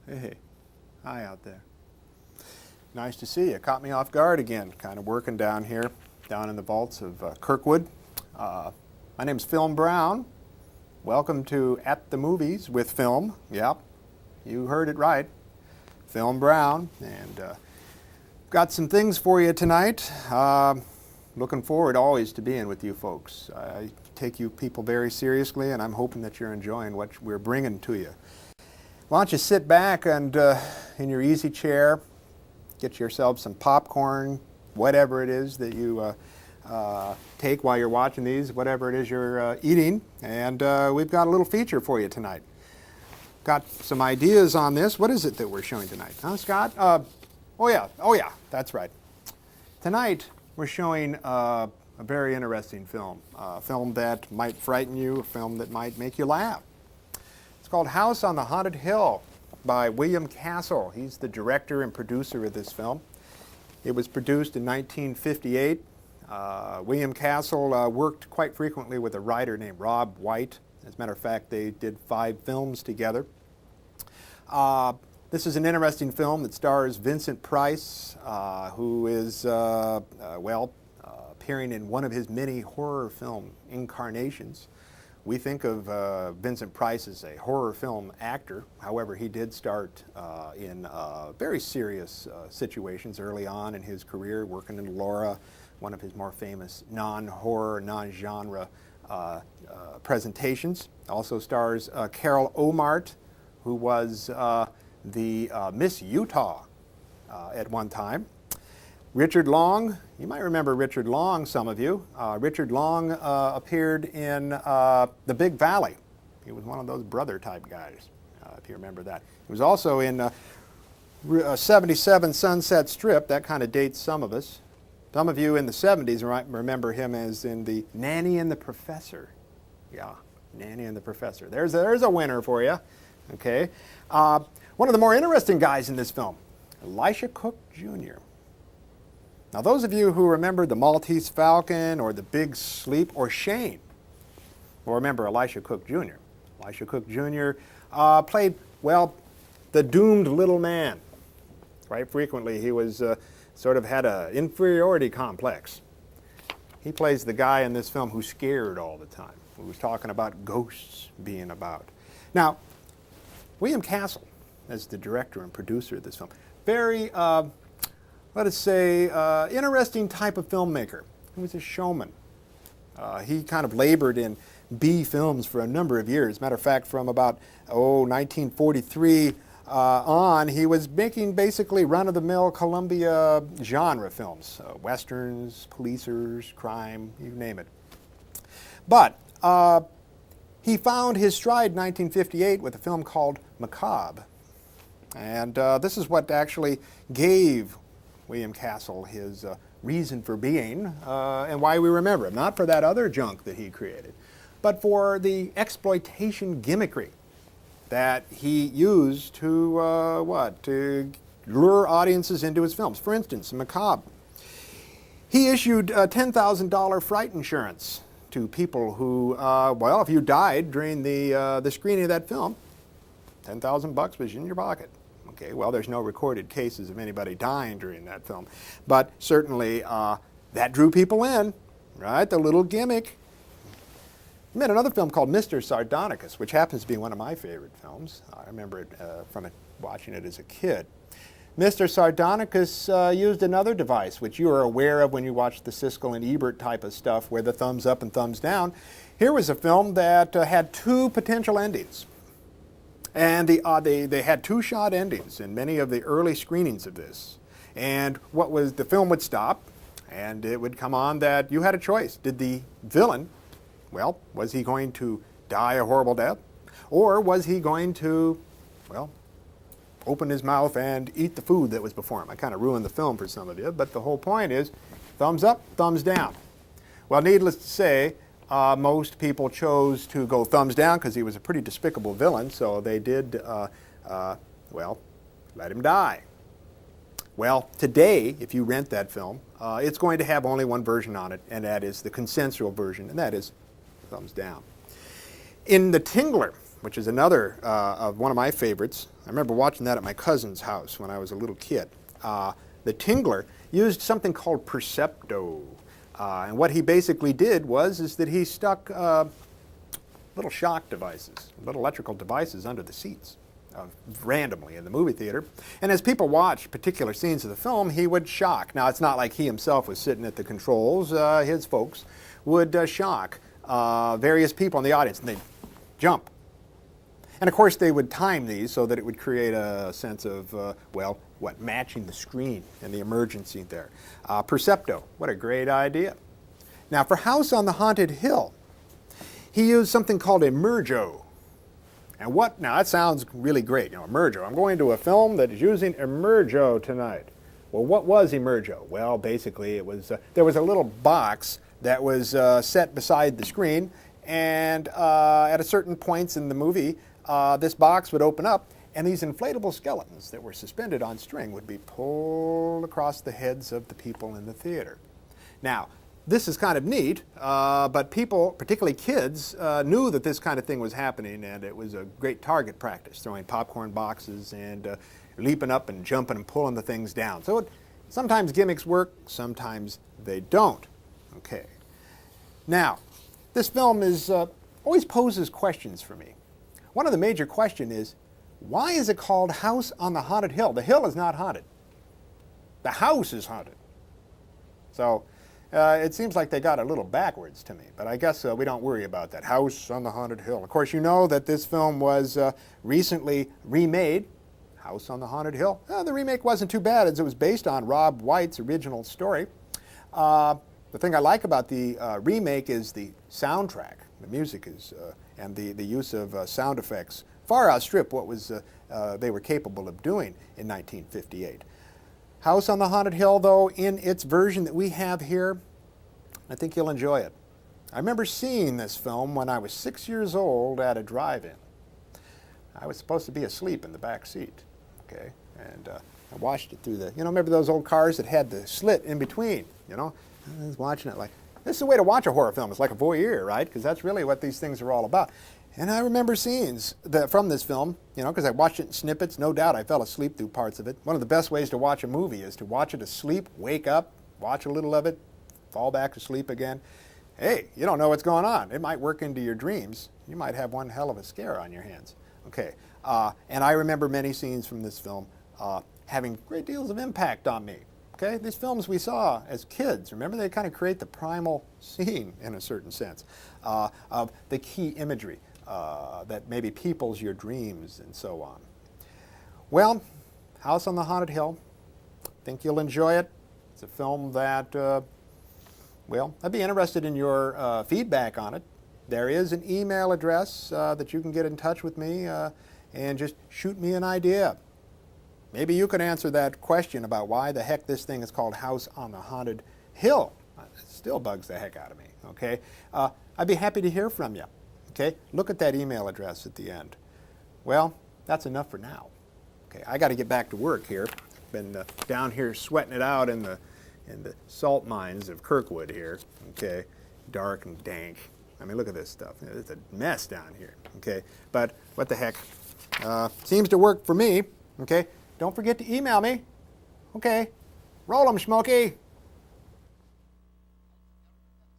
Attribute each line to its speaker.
Speaker 1: Hey, hi out there. Nice to see you. Caught me off guard again, kind of working down here, down in the vaults of Kirkwood. My name's Film Brown. Welcome to At the Movies with Film. Yep, you heard it right. Film Brown. And got some things for you tonight. Looking forward always to being with you folks. I take you people very seriously, and I'm hoping that you're enjoying what we're bringing to you. Why don't you sit back and in your easy chair, get yourself some popcorn, whatever it is that you take while you're watching these, whatever it is you're eating, and we've got a little feature for you tonight. Got some ideas on this. What is it that we're showing tonight? Huh, Scott? Oh yeah, that's right. Tonight we're showing a very interesting film, a film that might frighten you, a film that might make you laugh. It's called House on the Haunted Hill by William Castle. He's the director and producer of this film. It was produced in 1958. William Castle worked quite frequently with a writer named Rob White. As a matter of fact, they did 5 films together. This is an interesting film that stars Vincent Price, who is, appearing in one of his many horror film incarnations. We think of Vincent Price as a horror film actor. However, he did start in very serious situations early on in his career, working in Laura, one of his more famous non-horror, non-genre presentations. Also stars Carol Omart, who was the Miss Utah at one time. Richard Long, you might remember Richard Long, some of you. Richard Long appeared in The Big Valley. He was one of those brother-type guys, if you remember that. He was also in 77 Sunset Strip. That kind of dates some of us. Some of you in the 70s might remember him as in the Nanny and the Professor. Yeah, Nanny and the Professor. There's a winner for you. Okay. One of the more interesting guys in this film, Elisha Cook Jr. Now, those of you who remember The Maltese Falcon or The Big Sleep or Shane will remember Elisha Cook Jr. Elisha Cook Jr. Played, well, the doomed little man. Quite frequently, he was sort of had an inferiority complex. He plays the guy in this film who's scared all the time, who was talking about ghosts being about. Now, William Castle, as the director and producer of this film, very let us say, interesting type of filmmaker. He was a showman. He kind of labored in B films for a number of years. Matter of fact, from about 1943 on, he was making basically run-of-the-mill Columbia genre films, westerns, policers, crime, you name it. But he found his stride in 1958 with a film called Macabre. And this is what actually gave William Castle his reason for being and why we remember him. Not for that other junk that he created, but for the exploitation gimmickry that he used to, to lure audiences into his films. For instance, Macabre. He issued $10,000 fright insurance to people who, if you died during the screening of that film, $10,000 was in your pocket. Okay, well, there's no recorded cases of anybody dying during that film, but certainly that drew people in, right? The little gimmick. He made another film called Mr. Sardonicus, which happens to be one of my favorite films. I remember it watching it as a kid. Mr. Sardonicus used another device, which you are aware of when you watch the Siskel and Ebert type of stuff, where the thumbs up and thumbs down. Here was a film that had 2 potential endings. And they had 2-shot endings in many of the early screenings of this. And the film would stop, and it would come on that you had a choice. Did the villain, was he going to die a horrible death? Or was he going to, open his mouth and eat the food that was before him? I kind of ruined the film for some of you, but the whole point is thumbs up, thumbs down. Well, needless to say, most people chose to go thumbs down because he was a pretty despicable villain, so they did, let him die. Well, today, if you rent that film, it's going to have only one version on it, and that is the consensual version, and that is thumbs down. In The Tingler, which is another of one of my favorites. I remember watching that at my cousin's house when I was a little kid. The Tingler used something called Percepto. And what he basically did is that he stuck little shock devices, little electrical devices under the seats randomly in the movie theater. And as people watched particular scenes of the film, he would shock. Now, it's not like he himself was sitting at the controls. His folks would shock various people in the audience, and they'd jump. And of course, they would time these so that it would create a sense of, matching the screen and the emergency there. Percepto, what a great idea. Now, for House on the Haunted Hill, he used something called Emergo. And now that sounds really great, Emergo. I'm going to a film that is using Emergo tonight. Well, what was Emergo? Well, basically, it was there was a little box that was set beside the screen, and at a certain points in the movie, this box would open up, and these inflatable skeletons that were suspended on string would be pulled across the heads of the people in the theater. Now, this is kind of neat, but people, particularly kids, knew that this kind of thing was happening, and it was a great target practice, throwing popcorn boxes and leaping up and jumping and pulling the things down. So sometimes gimmicks work, sometimes they don't. Okay. Now, this film always poses questions for me. One of the major questions is, why is it called House on the Haunted Hill? The hill is not haunted. The house is haunted. So it seems like they got a little backwards to me, but I guess we don't worry about that. House on the Haunted Hill. Of course, you know that this film was recently remade, House on the Haunted Hill. The remake wasn't too bad, as it was based on Rob White's original story. The thing I like about the remake is the soundtrack. The music is, and the use of sound effects far outstrip what they were capable of doing in 1958. House on the Haunted Hill, though, in its version that we have here, I think you'll enjoy it. I remember seeing this film when I was 6 years old at a drive-in. I was supposed to be asleep in the back seat, okay? And I watched it through remember those old cars that had the slit in between, I was watching it like, this is the way to watch a horror film. It's like a voyeur, right? Because that's really what these things are all about. And I remember scenes from this film, because I watched it in snippets. No doubt I fell asleep through parts of it. One of the best ways to watch a movie is to watch it asleep, wake up, watch a little of it, fall back to sleep again. Hey, you don't know what's going on. It might work into your dreams. You might have one hell of a scare on your hands. Okay, and I remember many scenes from this film having great deals of impact on me. Okay, these films we saw as kids, remember, they kind of create the primal scene in a certain sense of the key imagery that maybe peoples your dreams and so on. Well, House on the Haunted Hill, I think you'll enjoy it. It's a film that, I'd be interested in your feedback on it. There is an email address that you can get in touch with me and just shoot me an idea. Maybe you could answer that question about why the heck this thing is called House on the Haunted Hill. It still bugs the heck out of me, okay? I'd be happy to hear from you, okay? Look at that email address at the end. Well, that's enough for now. Okay, I got to get back to work here. Been down here sweating it out in the salt mines of Kirkwood here, okay? Dark and dank. I mean, look at this stuff. It's a mess down here, okay? But what the heck? Seems to work for me, okay? Don't forget to email me. Okay. Roll 'em, Smokey.